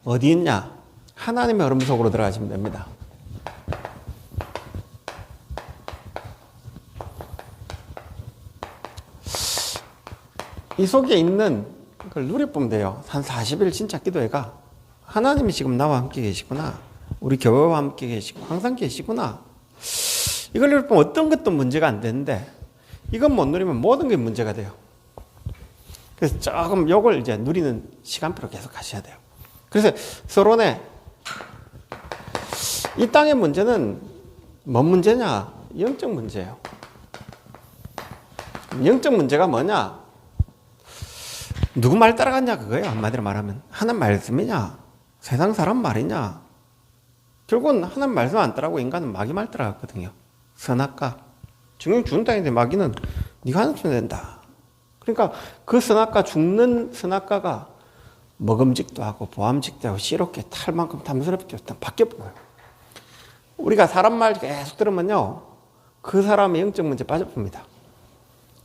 어디 있냐? 하나님의 흐름 속으로 들어가시면 됩니다. 이 속에 있는 걸 누려보면 돼요. 한 40일 진짜 기도해가 하나님이 지금 나와 함께 계시구나. 우리 교회와 함께 계시고 항상 계시구나. 이걸 누려보면 어떤 것도 문제가 안 되는데 이건 못 누리면 모든 게 문제가 돼요. 그래서 조금 요걸 이제 누리는 시간표로 계속 가셔야 돼요. 그래서 서론에 이 땅의 문제는 뭔 문제냐? 영적 문제예요. 영적 문제가 뭐냐? 누구 말 따라갔냐 그거예요. 한마디로 말하면 하나님 말씀이냐? 세상 사람 말이냐? 결국은 하나님 말씀 안 따라고 인간은 마귀 말 따라갔거든요. 선악과. 증인 죽는 땅인데 마귀는 네가 하는 소리 된다. 그러니까 그 선악과 죽는 선악과가 먹음직도 하고 보암직도 하고 씨롭게 탈만큼 탐스럽게 바뀌어본 거예요. 우리가 사람 말 계속 들으면요. 그 사람의 영적 문제 빠져봅니다.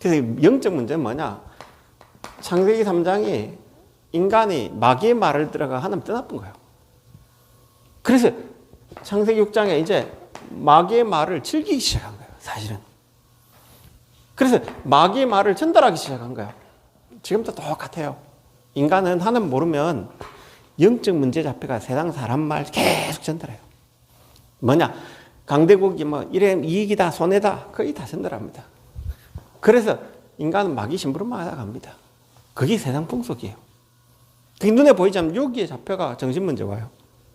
그래서 영적 문제는 뭐냐? 창세기 3장이 인간이 마귀의 말을 들어가 하나님 떠나쁜 거예요. 그래서 창세기 6장에 이제 마귀의 말을 즐기기 시작한 거예요. 사실은. 그래서 마귀의 말을 전달하기 시작한 거예요. 지금도 똑같아요. 인간은 하나님 모르면 영적 문제 잡혀가 세상 사람 말 계속 전달해요. 뭐냐? 강대국이 뭐 이래 이익이다 손해다 거의 다 전달합니다. 그래서 인간은 마귀 심부름만 하다 갑니다. 그게 세상 풍속이에요. 그게 눈에 보이지 않으면 여기에 잡혀가 정신 문제 와요.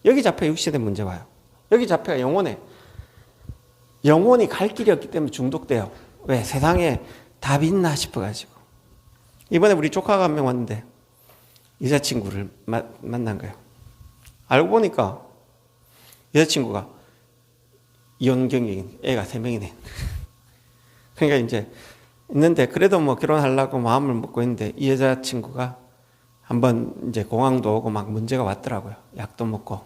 여기 잡혀 육신의 문제 와요. 여기 잡혀가 영혼이 갈 길이 없기 때문에 중독돼요. 왜? 세상에 답이 있나 싶어가지고. 이번에 우리 조카가 한 명 왔는데 여자친구를 만난 거예요. 알고 보니까 여자친구가 이혼 경력인 애가 3명이네. 그러니까 이제 있는데 그래도 뭐 결혼하려고 마음을 먹고 있는데 이 여자친구가 한번 이제 공황도 오고 막 문제가 왔더라고요. 약도 먹고.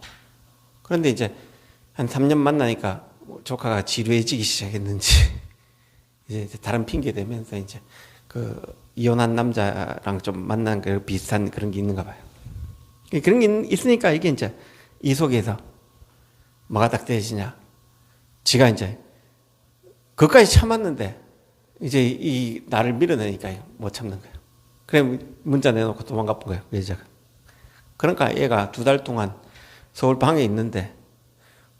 그런데 이제 한 3년 만나니까 조카가 지루해지기 시작했는지 이제 다른 핑계 대면서 이제 그 이혼한 남자랑 좀 만난 그 비슷한 그런 게 있는가 봐요. 그런 게 있으니까 이게 이제 이 속에서 뭐가 딱 되시냐. 지가 이제 그것까지 참았는데 이제 이 나를 밀어내니까 못 참는 거예요. 그래 문자 내놓고 도망가 본 거예요. 여자가. 그러니까 얘가 2달 동안 서울 방에 있는데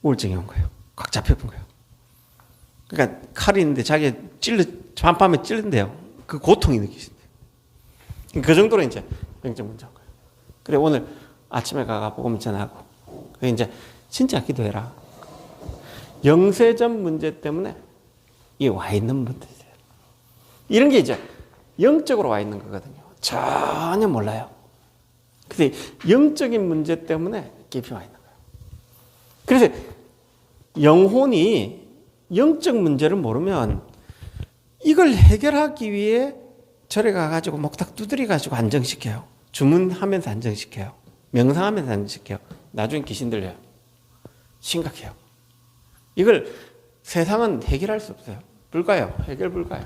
우울증이 온 거예요. 꽉 잡혀본 거예요. 그러니까 칼이 있는데 자기 밤에 찔른대요. 그 고통이 느끼신대요. 그 정도로 이제 영적 문제인 거예요. 그래 오늘 아침에 가가 복음 전하고 그래 이제 진짜 기도해라. 영세전 문제 때문에 이 와 있는 문제예요. 이런 게 이제 영적으로 와 있는 거거든요. 전혀 몰라요. 근데 영적인 문제 때문에 깊이 와 있는 거예요. 그래서 영혼이 영적 문제를 모르면 이걸 해결하기 위해 절에 가가지고 목탁 두드려가지고 안정시켜요. 주문하면서 안정시켜요. 명상하면서 안정시켜요. 나중에 귀신 들려요. 심각해요. 이걸 세상은 해결할 수 없어요. 불가요. 해결 불가요.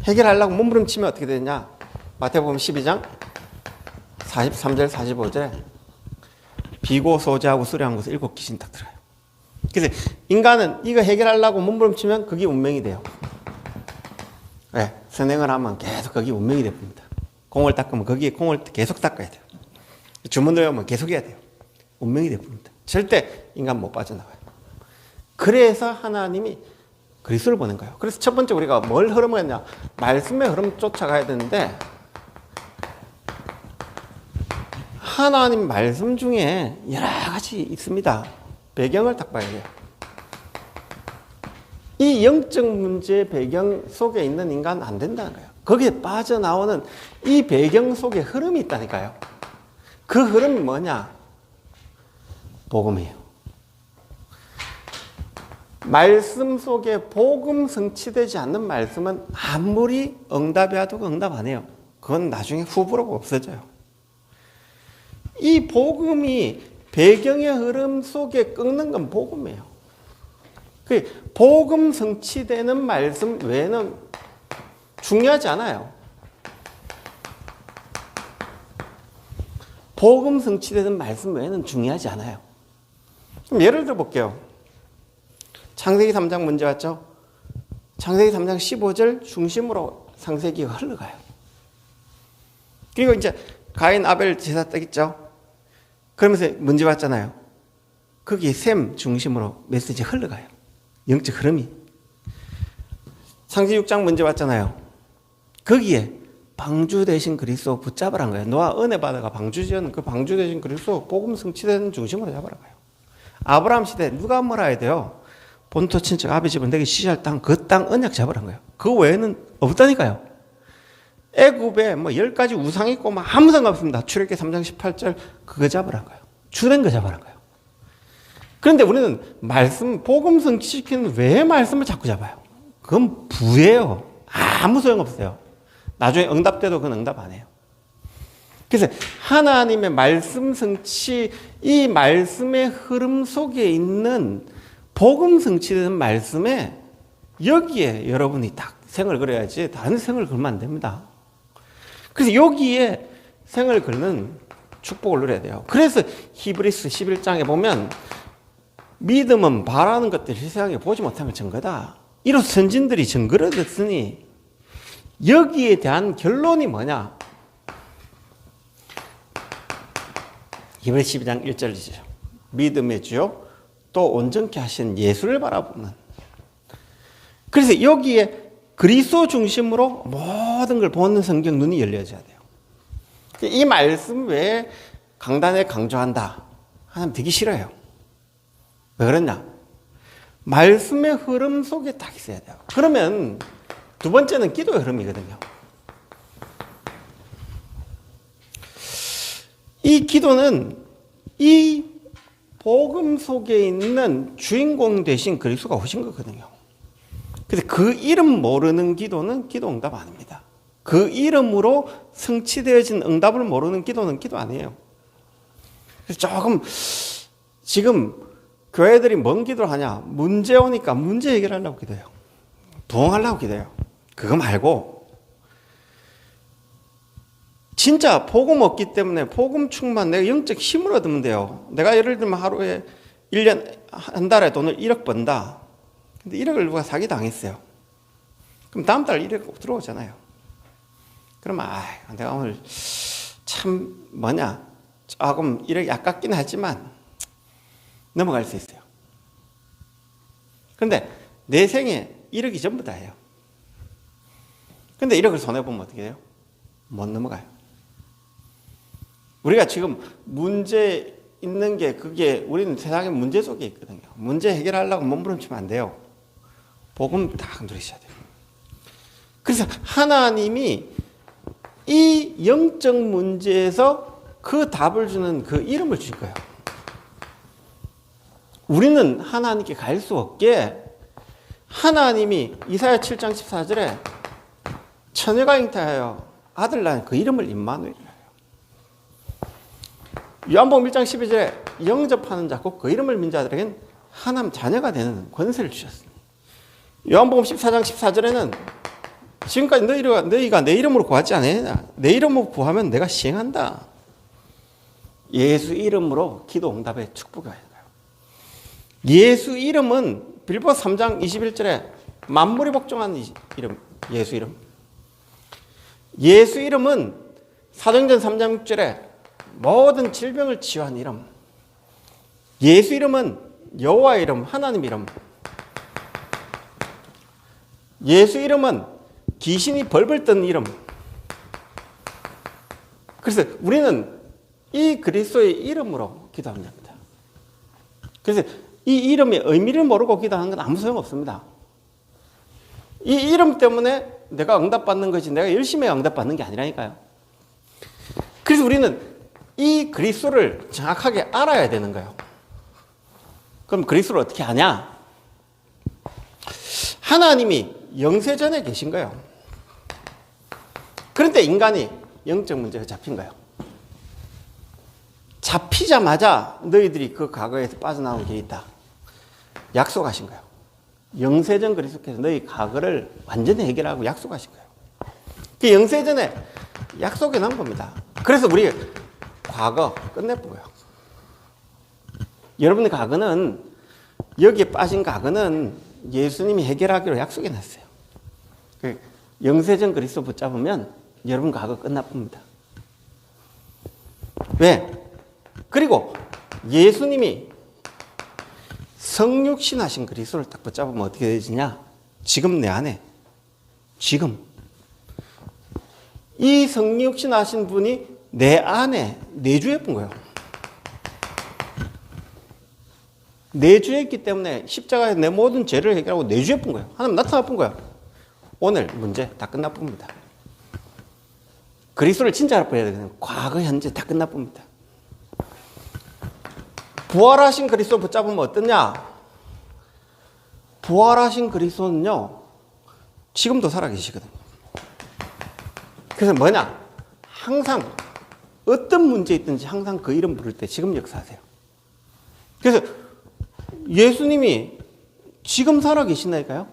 해결하려고 몸부림치면 어떻게 되냐? 마태복음 12장 43절 45절에 비고 소지하고 수려한 곳에 7 귀신 딱 들어요. 그래서 인간은 이거 해결하려고 몸부림치면 그게 운명이 돼요. 네, 선행을 하면 계속 그게 운명이 됩니다. 공을 닦으면 거기에 공을 계속 닦아야 돼요. 주문을 하면 계속 해야 돼요. 운명이 됩니다. 절대 인간 못 빠져나가요. 그래서 하나님이 그리스도를 보낸 거예요. 그래서 첫 번째 우리가 뭘 흐름을 했냐? 말씀의 흐름 쫓아가야 되는데 하나님 말씀 중에 여러 가지 있습니다. 배경을 딱 봐야 돼요. 이 영적 문제 배경 속에 있는 인간은 안 된다는 거예요. 거기에 빠져나오는 이 배경 속에 흐름이 있다니까요. 그 흐름이 뭐냐? 복음이에요. 말씀 속에 복음 성취되지 않는 말씀은 아무리 응답해도 응답 안 해요. 그건 나중에 후보로 없어져요. 이 복음이 배경의 흐름 속에 꺾는 건 복음이에요. 그 복음 성취되는 말씀 외에는 중요하지 않아요. 복음 성취되는 말씀 외에는 중요하지 않아요. 그럼 예를 들어 볼게요. 창세기 3장 문제 왔죠? 창세기 3장 15절 중심으로 창세기가 흘러가요. 그리고 이제 가인 아벨 제사 따겠죠? 그러면서 문제 왔잖아요. 거기에 셈 중심으로 메시지 흘러가요. 영적 흐름이. 창세기 6장 문제 왔잖아요. 거기에 방주 대신 그리스도 붙잡으란 거예요. 노아 은혜 받아가 방주지은 그 방주 대신 그리스도 복음 성취되는 중심으로 잡으란 거예요. 아브라함 시대 누가 뭐라 해야 돼요? 본토 친척 아비 집은 내게 시절 땅 그 땅 언약 잡으란 거예요. 그 외에는 없다니까요. 애굽에 뭐 10가지 우상 있고 뭐 아무 상관없습니다. 출애굽기 3장 18절 그거 잡으란 거예요. 주된 거 잡으란 거예요. 그런데 우리는 말씀 복음 성취시키는 왜 말씀을 자꾸 잡아요? 그건 부예요. 아무 소용없어요. 나중에 응답 때도 그건 응답 안 해요. 그래서 하나님의 말씀 성취, 이 말씀의 흐름 속에 있는 복음 성취되는 말씀에 여기에 여러분이 딱 생을 걸어야지 다른 생을 걸면 안 됩니다. 그래서 여기에 생을 걸는 축복을 누려야 돼요. 그래서 히브리서 11장에 보면 믿음은 바라는 것들 세상에 보지 못한 걸 증거다. 이런 선진들이 증거를 듣으니 여기에 대한 결론이 뭐냐? 히브리서 12장 1절이죠. 믿음의 주요 또 온전케 하신 예수를 바라보는. 그래서 여기에 그리스도 중심으로 모든 걸 보는 성경 눈이 열려져야 돼요. 이 말씀 외에 강단에 강조한다 하면 되게 싫어요. 왜 그러냐? 말씀의 흐름 속에 딱 있어야 돼요. 그러면 두 번째는 기도의 흐름이거든요. 이 기도는 이 복음 속에 있는 주인공 되신 그리스도가 오신 거거든요. 그래서 그 이름 모르는 기도는 기도 응답 아닙니다. 그 이름으로 성취되어진 응답을 모르는 기도는 기도 아니에요. 그래서 조금 지금 교회들이 뭔 기도를 하냐? 문제 오니까 문제 해결하려고 기도해요. 부흥하려고 기도해요. 그거 말고 진짜 복음 없기 때문에 복음 충만 내가 영적 힘을 얻으면 돼요. 내가 예를 들면 하루에 1년 한 달에 돈을 1억 번다. 근데 1억을 누가 사기 당했어요. 그럼 다음 달 1억 들어오잖아요. 그러면 내가 오늘 참 뭐냐 조금 1억이 아깝긴 하지만 넘어갈 수 있어요. 그런데 내 생에 1억이 전부 다예요. 근데 1억을 손해보면 어떻게 돼요? 못 넘어가요. 우리가 지금 문제 있는 게 그게 우리는 세상의 문제 속에 있거든요. 문제 해결하려고 몸부림치면 안 돼요. 복음 딱 누리셔야 돼요. 그래서 하나님이 이 영적 문제에서 그 답을 주는 그 이름을 주실 거예요. 우리는 하나님께 갈 수 없게 하나님이 이사야 7장 14절에 처녀가 잉태하여 아들 낳은 그 이름을 임마누엘이라 해요. 요한복음 1장 12절에 영접하는 자 곧 그 이름을 민 자들에겐 하나님 자녀가 되는 권세를 주셨습니다. 요한복음 14장 14절에는 지금까지 너희가 내 이름으로 구하지 않았느냐? 내 이름으로 구하면 내가 시행한다. 예수 이름으로 기도 응답의 축복이 와요. 예수 이름은 빌보서 3장 21절에 만물이 복종한 이름, 예수 이름. 예수 이름은 사도행전 3장 6절에 모든 질병을 치유한 이름. 예수 이름은 여호와 이름, 하나님 이름. 예수 이름은 귀신이 벌벌 떠는 이름. 그래서 우리는 이 그리스도의 이름으로 기도하면 됩니다. 그래서 이 이름의 의미를 모르고 기도하는 건 아무 소용없습니다. 이 이름 때문에 내가 응답받는 것이 내가 열심히 응답받는 게 아니라니까요. 그래서 우리는 이 그리스도를 정확하게 알아야 되는 거예요. 그럼 그리스도를 어떻게 아냐? 하나님이 영세전에 계신 거예요. 그런데 인간이 영적 문제가 잡힌 거예요. 잡히자마자 너희들이 그 과거에서 빠져나온 게 있다. 약속하신 거예요. 영세전 그리스도께서 너희 과거를 완전히 해결하고 약속하신 거예요. 그 영세전에 약속해 놓은 겁니다. 그래서 우리 과거 끝내보고요. 여러분의 과거는, 여기에 빠진 과거는 예수님이 해결하기로 약속해 놨어요. 영세전 그리스도 붙잡으면 여러분 과거 끝나봅니다. 왜? 그리고 예수님이 성육신하신 그리스도를 딱 붙잡으면 어떻게 되지냐? 지금 내 안에, 지금 이 성육신하신 분이 내 안에 내주해 본 거예요. 내주했기 때문에 십자가에 내 모든 죄를 해결하고 내주해 본 거예요. 하나님 나타나 본 거예요. 오늘 문제 다 끝나봅니다. 그리스도를 진짜 알아봐야 되거든요. 과거, 현재 다 끝나봅니다. 부활하신 그리스도 붙잡으면 어떠냐? 부활하신 그리스도는요, 지금도 살아계시거든요. 그래서 뭐냐? 항상 어떤 문제 있든지 항상 그 이름 부를 때 지금 역사하세요. 그래서 예수님이 지금 살아계시나니까요?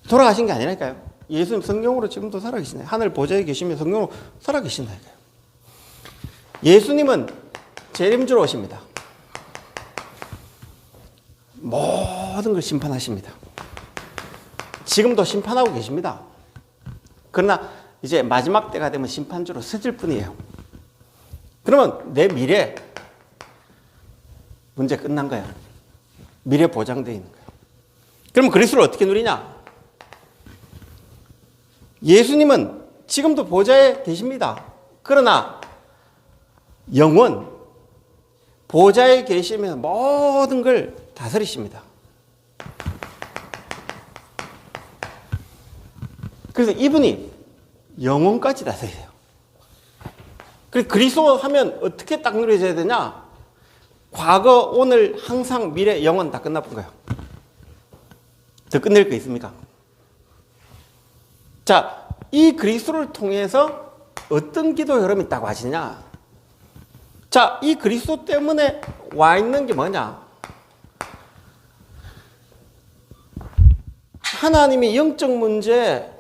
돌아가신 게 아니라니까요? 예수님 성령으로 지금도 살아계시나요? 하늘 보좌에 계시며 성령으로 살아계신다니까요? 예수님은 재림주로 오십니다. 모든 걸 심판하십니다. 지금도 심판하고 계십니다. 그러나 이제 마지막 때가 되면 심판주로 서질 뿐이에요. 그러면 내 미래, 문제 끝난 거예요. 미래 보장되어 있는 거예요. 그럼 그리스도를 어떻게 누리냐? 예수님은 지금도 보좌에 계십니다. 그러나 영원, 보좌에 계시면서 모든 걸 다스리십니다. 그래서 이분이 영원까지 다스리세요. 그래서 그리스도 하면 어떻게 딱 누려져야 되냐? 과거, 오늘, 항상, 미래, 영원 다 끝나본 거예요. 더 끝낼 거 있습니까? 자, 이 그리스도를 통해서 어떤 기도 흐름이 있다고 하시냐? 자, 이 그리스도 때문에 와 있는 게 뭐냐? 하나님이 영적 문제,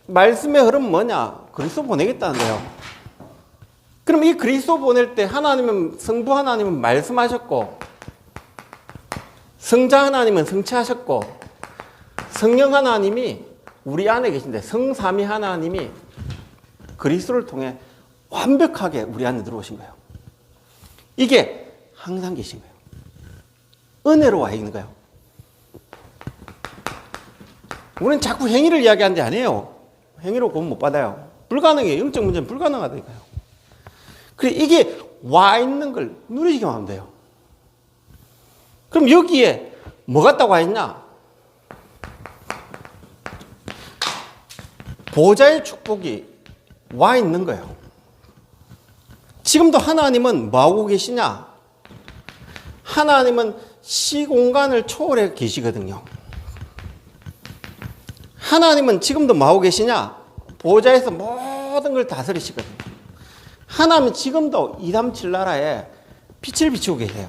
말씀의 흐름 뭐냐? 그리스도 보내겠다는데요. 그럼 이 그리스도 보낼 때 하나님은, 성부 하나님은 말씀하셨고, 성자 하나님은 성취하셨고, 성령 하나님이 우리 안에 계신데, 성삼위 하나님이 그리스도를 통해 완벽하게 우리 안에 들어오신 거예요. 이게 항상 계신 거예요. 은혜로 와 있는 거예요. 우리는 자꾸 행위를 이야기하는 게 아니에요. 행위로 구원 못 받아요. 불가능해요. 영적 문제는 불가능하다니까요. 그래, 이게 와 있는 걸 누리기만 하면 돼요. 그럼 여기에 뭐 갖다 와 있냐? 보좌의 축복이 와 있는 거예요. 지금도 하나님은 뭐하고 계시냐? 하나님은 시공간을 초월해 계시거든요. 하나님은 지금도 뭐하고 계시냐? 보좌에서 모든 걸 다스리시거든요. 하나님은 지금도 237나라에 빛을 비추고 계세요.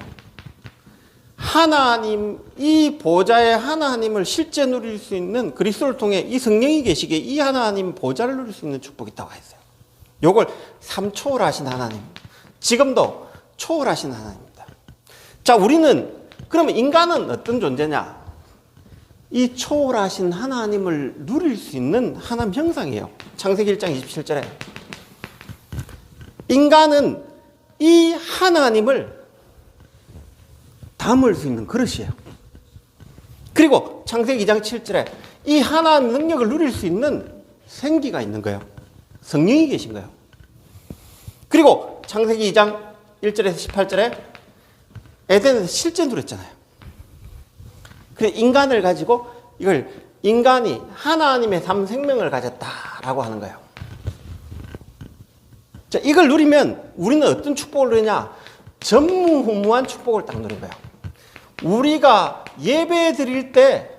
하나님, 이 보좌의 하나님을 실제 누릴 수 있는 그리스도를 통해 이 성령이 계시기에 이 하나님 보좌를 누릴 수 있는 축복이 있다고 했어요. 요걸 삼초월하신 하나님, 지금도 초월하신 하나님입니다. 자, 우리는 그러면 인간은 어떤 존재냐? 이 초월하신 하나님을 누릴 수 있는 하나님 형상이에요. 창세기 1장 27절에 인간은 이 하나님을 담을 수 있는 그릇이에요. 그리고 창세기 2장 7절에 이 하나님 능력을 누릴 수 있는 생기가 있는 거예요. 성령이 계신 거예요. 그리고 창세기 2장 1절에서 18절에 에덴에서 실제 누렸잖아요. 그래서 인간을 가지고 이걸 인간이 하나님의 삶 생명을 가졌다라고 하는 거예요. 자, 이걸 누리면 우리는 어떤 축복을 누리냐? 전무후무한 축복을 딱 누린 거예요. 우리가 예배 드릴 때,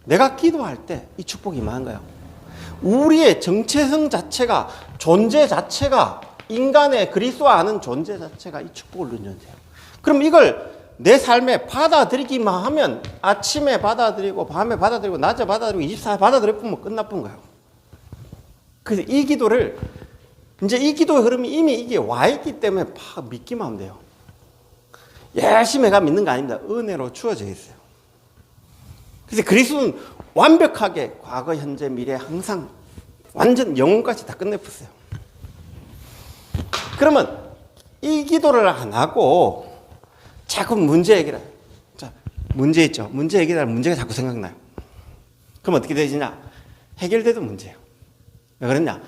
내가 기도할 때 이 축복이 임한 거예요. 우리의 정체성 자체가, 존재 자체가, 인간의 그리스도 아는 존재 자체가 이 축복을 누리는 존재예요. 그럼 이걸 내 삶에 받아들이기만 하면 아침에 받아들이고 밤에 받아들이고 낮에 받아들이고 24일 받아들이면 끝나쁜 거예요. 그래서 이 기도를 이제 이 기도의 흐름이 이미 이게 와 있기 때문에 막 믿기만 하면 돼요. 열심히 해가 믿는 거 아닙니다. 은혜로 주어져 있어요. 그래서 그리스도는 완벽하게 과거, 현재, 미래 항상 완전 영혼까지 다 끝내버렸어요. 그러면 이 기도를 안 하고 자꾸 문제 해결해. 자, 문제 있죠. 문제 해결할 문제가 자꾸 생각나요. 그럼 어떻게 되지냐? 해결돼도 문제예요. 왜 그러냐?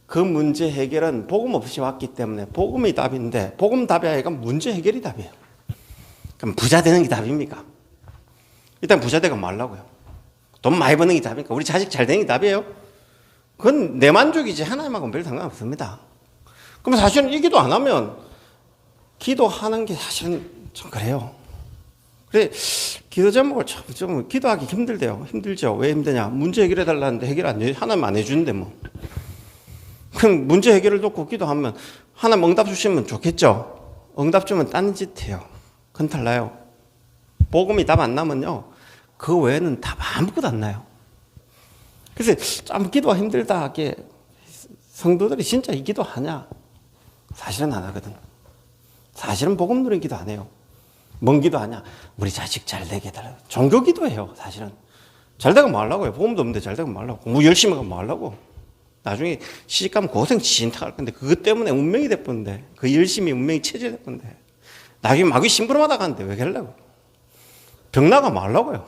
그 문제 해결은 복음 없이 왔기 때문에 복음이 답인데 복음 답이 아니라 문제 해결이 답이에요. 그럼 부자 되는 게 답입니까? 일단 부자 되고 말라고요. 돈 많이 버는 게 답입니까? 우리 자식 잘 되는 게 답이에요? 그건 내 만족이지 하나님하고는 별 상관없습니다. 그럼 사실은 이 기도 안 하면 기도하는 게 사실은 좀 그래요. 그래, 기도 제목을 좀 기도하기 힘들대요. 힘들죠. 왜 힘드냐? 문제 해결해 달라는데 하나님 안 해주는데 뭐. 그럼 문제 해결을 놓고 기도하면 하나님 응답 주시면 좋겠죠. 응답 주면 딴 짓 해요. 그건 달라요. 복음이 답 안 나면요. 그 외에는 답 아무것도 안 나요. 그래서 좀 기도가 힘들다 하게 성도들이 진짜 이 기도 하냐? 사실은 안 하거든. 사실은 복음 누린 기도 안 해요. 뭔 기도 하냐? 우리 자식 잘 되게 해달라. 종교 기도해요. 사실은. 잘 되고 말라고요. 복음도 없는데 잘 되고 말라고. 공부 열심히 하고 말라고. 나중에 시집가면 고생 진짜 할 건데 그것 때문에 운명이 됐건데 그 열심히 운명이 체질 됐건데 나중에 마귀 심부름하다 가는데 왜 그러려고? 병나가 말라고요.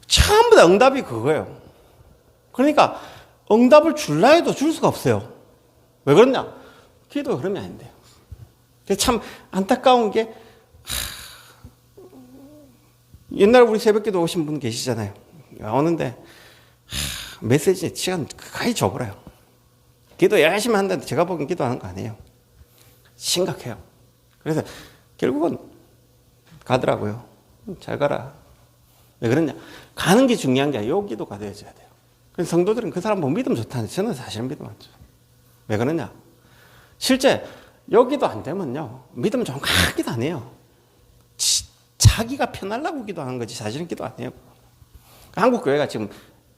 전부 다 응답이 그거예요. 그러니까 응답을 줄라 해도 줄 수가 없어요. 왜 그러냐? 기도 흐름이 아닌데요. 참 안타까운 게 옛날에 우리 새벽기도 오신 분 계시잖아요. 오는데 메시지 시간 거의 줘버려요. 기도 열심히 한다는데 제가 보기엔 기도하는 거 아니에요. 심각해요. 그래서 결국은 가더라고요. 잘 가라. 왜 그러냐? 가는 게 중요한 게 아니라 여기도 되어져야 돼요. 그래서 성도들은 그 사람 못 믿으면 좋다는데 저는 사실은 믿으면 안 좋아요. 왜 그러냐? 실제 여기도 안 되면요. 믿으면 좀 기도 안 해요. 자기가 편하려고 기도하는 거지 사실은 기도 안 해요. 한국 교회가 지금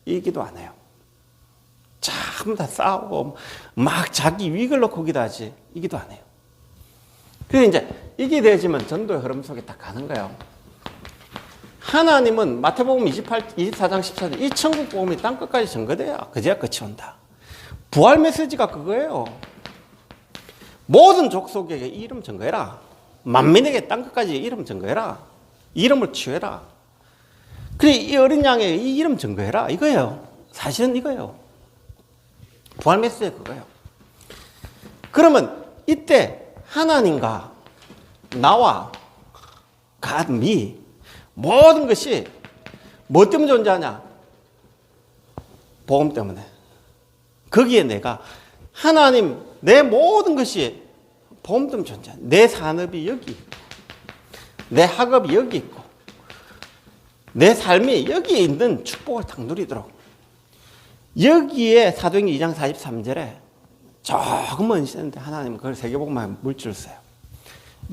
이 기도 안 해요. 전부 다 싸우고 막 자기 위익을 놓고 기도하지 이 기도 안 해요. 그래서 이제 이게 되어지면 전도의 흐름 속에 딱 가는 거예요. 하나님은 마태복음 24장 14절 이 천국 복음이 땅끝까지 전거돼야 그제야 끝이 온다. 부활 메시지가 그거예요. 모든 족속에게 이 이름 전거해라. 만민에게 땅끝까지 이름 전거해라. 이름을 취해라. 그래 이 어린 양에게 이 이름 전거해라. 이거예요. 사실은 이거예요. 부활 메시지가 그거예요. 그러면 이때 하나님과 나와 God, 모든 것이 뭐 때문에 존재하냐? 복음 때문에. 거기에 내가 하나님 내 모든 것이 복음 때문에 존재한다. 내 산업이 여기 있고 내 학업이 여기 있고 내 삶이 여기에 있는 축복을 딱 누리도록 여기에 사도행전 2장 43절에 조금은 있었는데 하나님은 그걸 세계복음화에 물질을 써요.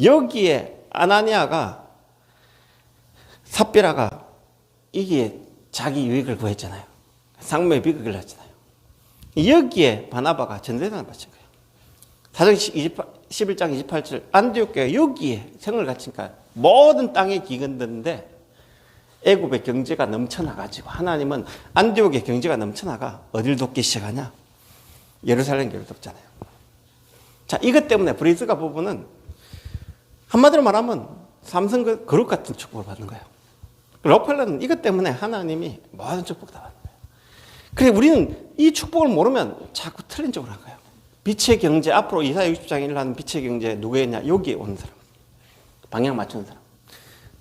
여기에 아나니아가 삽비라가 이게 자기 유익을 구했잖아요. 상무의 비극을 났잖아요. 여기에 바나바가 전대단을 바친 거예요. 사도행전 11장 28절 안디옥교회가 여기에 성을 갖추니까 모든 땅에 기근드는데 애굽의 경제가 넘쳐나가지고 하나님은 안디옥의 경제가 넘쳐나가 어딜 돕기 시작하냐? 예루살렘 교회를 돕잖아요. 자, 이것 때문에 브리스가 부부는 한마디로 말하면 삼성 그룹 같은 축복을 받는 거예요. 록펠러는 이것 때문에 하나님이 모든 축복 다 받는 거예요. 그래 우리는 이 축복을 모르면 자꾸 틀린 쪽으로 한 거예요. 빛의 경제 앞으로 이사야 60장에 일어나는 빛의 경제 누구였냐? 여기에 오는 사람. 방향 맞추는 사람.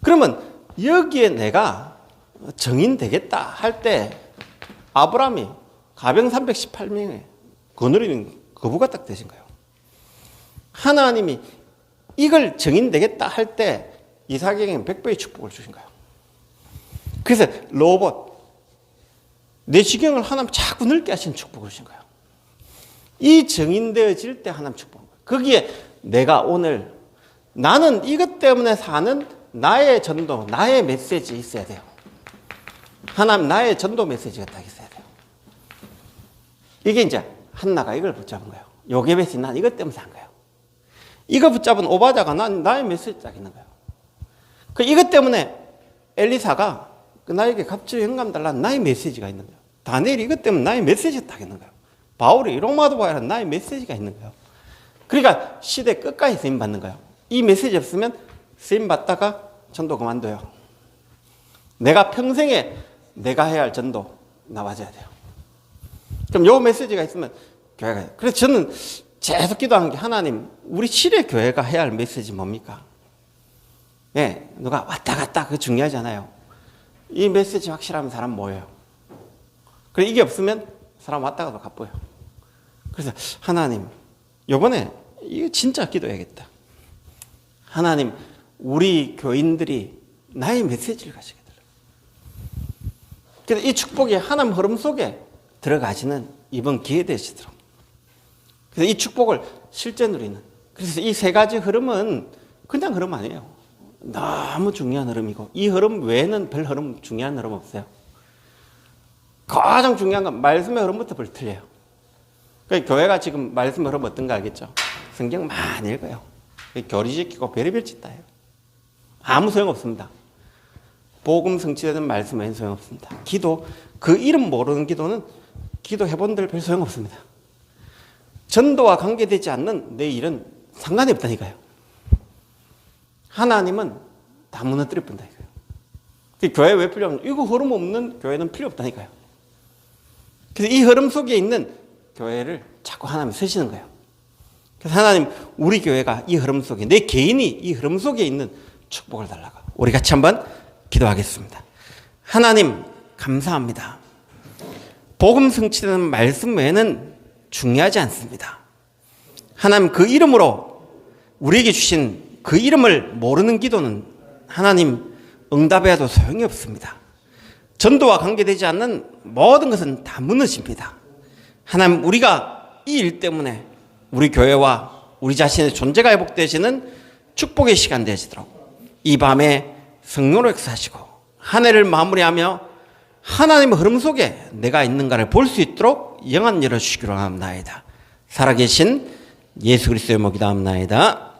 그러면 여기에 내가 정인 되겠다 할 때 아브라함이 가병 318명에 거느리는 거부가 딱 되신 거예요. 하나님이 이걸 정인 되겠다 할 때 이삭에게는 100배의 축복을 주신 거예요. 그래서 로봇 내 지경을 하나님 자꾸 넓게 하시는 축복을 주신 거예요. 이 정인되어질 때 하나님 축복한 거예요. 거기에 내가 오늘 나는 이것 때문에 사는 나의 전도, 나의 메시지 있어야 돼요. 하나님 나의 전도 메시지가 딱 있어야 돼요. 이게 이제 한나가 이걸 붙잡은 거예요. 요게벳이 난 이것 때문에 산 거예요. 이거 붙잡은 오바자가 나의 메시지 딱 있는 거예요. 그 이것 때문에 엘리사가 나에게 갑자기 영감 달라는 나의 메시지가 있는 거예요. 다니엘이 이것 때문에 나의 메시지가 딱 있는 거예요. 바울이 로마도바라는 나의 메시지가 있는 거예요. 그러니까 시대 끝까지 쓰임 받는 거예요. 이 메시지 없으면 쓰임 받다가 전도 그만둬요. 내가 평생에 내가 해야 할 전도 나와줘야 돼요. 그럼 요 메시지가 있으면 교회가. 그래서 저는 계속 기도하는 게 하나님, 우리 시대 교회가 해야 할 메시지 뭡니까? 예, 누가 왔다 갔다 그거 중요하지 않아요. 이 메시지 확실하면 사람 모여요. 그래 이게 없으면 사람 왔다 가도 가빠요. 그래서 하나님, 요번에 이거 진짜 기도해야겠다. 하나님, 우리 교인들이 나의 메시지를 가지게 달라고. 그래서 이 축복이 하나님 흐름 속에 들어가지는 이번 기회 되시도록. 그래서 이 축복을 실제 누리는. 그래서 이 세 가지 흐름은 그냥 흐름 아니에요. 너무 중요한 흐름이고 이 흐름 외에는 별 흐름, 중요한 흐름 없어요. 가장 중요한 건 말씀의 흐름부터 별 틀려요. 그러니까 교회가 지금 말씀의 흐름 어떤가 알겠죠? 성경 많이 읽어요. 교리 지키고 별의별 짓 다 해요. 아무 소용없습니다. 복음 성취되는 말씀 외에는 소용없습니다. 기도, 그 이름 모르는 기도는 기도해본들 별 소용없습니다. 전도와 관계되지 않는 내 일은 상관이 없다니까요. 하나님은 다 무너뜨려 본다니까요. 교회 왜 필요 없냐? 이거 흐름 없는 교회는 필요 없다니까요. 그래서 이 흐름 속에 있는 교회를 자꾸 하나님 쓰시는 거예요. 그래서 하나님, 우리 교회가 이 흐름 속에, 내 개인이 이 흐름 속에 있는 축복을 달라고. 우리 같이 한번 기도하겠습니다. 하나님, 감사합니다. 복음 성취되는 말씀 외에는 중요하지 않습니다. 하나님, 그 이름으로 우리에게 주신 그 이름을 모르는 기도는 하나님 응답해도 소용이 없습니다. 전도와 관계되지 않는 모든 것은 다 무너집니다. 하나님, 우리가 이 일 때문에 우리 교회와 우리 자신의 존재가 회복되시는 축복의 시간 되시도록 이 밤에 성령으로 역사하시고 한 해를 마무리하며 하나님의 흐름 속에 내가 있는가를 볼 수 있도록 영안 열어주시기로 합나이다. 살아계신 예수 그리스도의 목이 다음나이다.